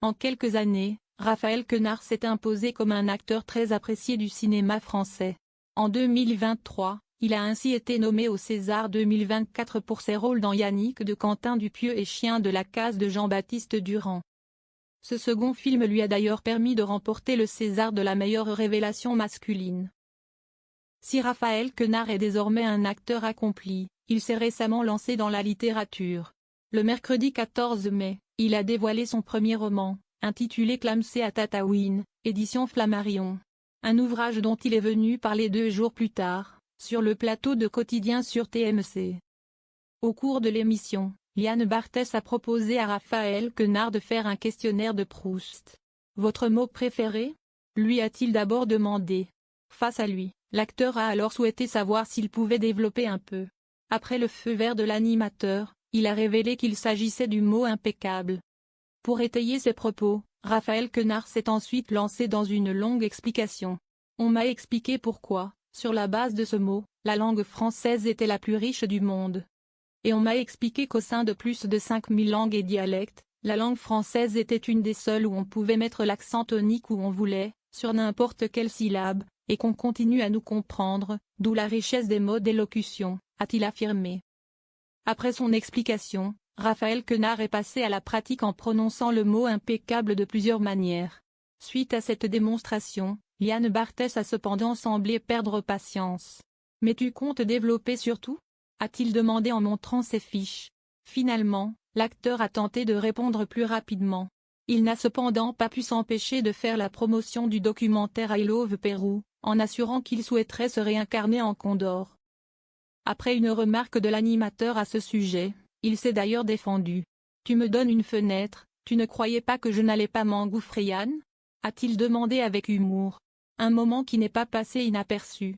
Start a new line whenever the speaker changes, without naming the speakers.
En quelques années, Raphaël Quenard s'est imposé comme un acteur très apprécié du cinéma français. En 2023, il a ainsi été nommé au César 2024 pour ses rôles dans Yannick de Quentin Dupieux et Chien de la casse de Jean-Baptiste Durand. Ce second film lui a d'ailleurs permis de remporter le César de la meilleure révélation masculine. Si Raphaël Quenard est désormais un acteur accompli, il s'est récemment lancé dans la littérature. Le mercredi 14 mai, il a dévoilé son premier roman, intitulé Clamsé à Tataouine, édition Flammarion. Un ouvrage dont il est venu parler 2 jours plus tard, sur le plateau de Quotidien sur TMC. Au cours de l'émission, Liane Barthès a proposé à Raphaël Quenard de faire un questionnaire de Proust. « Votre mot préféré ?» lui a-t-il d'abord demandé. Face à lui, l'acteur a alors souhaité savoir s'il pouvait développer un peu. Après le feu vert de l'animateur, il a révélé qu'il s'agissait du mot impeccable. Pour étayer ses propos, Raphaël Quenard s'est ensuite lancé dans une longue explication. On m'a expliqué pourquoi, sur la base de ce mot, la langue française était la plus riche du monde. Et on m'a expliqué qu'au sein de plus de 5000 langues et dialectes, la langue française était une des seules où on pouvait mettre l'accent tonique où on voulait, sur n'importe quelle syllabe, et qu'on continue à nous comprendre, d'où la richesse des mots d'élocution, a-t-il affirmé. Après son explication, Raphaël Quenard est passé à la pratique en prononçant le mot impeccable de plusieurs manières. Suite à cette démonstration, Liane Barthès a cependant semblé perdre patience. « Mais tu comptes développer surtout ?» a-t-il demandé en montrant ses fiches. Finalement, l'acteur a tenté de répondre plus rapidement. Il n'a cependant pas pu s'empêcher de faire la promotion du documentaire I Love Pérou, en assurant qu'il souhaiterait se réincarner en Condor. Après une remarque de l'animateur à ce sujet, il s'est d'ailleurs défendu. « Tu me donnes une fenêtre, tu ne croyais pas que je n'allais pas m'engouffrer, Yann ?» a-t-il demandé avec humour. Un moment qui n'est pas passé inaperçu.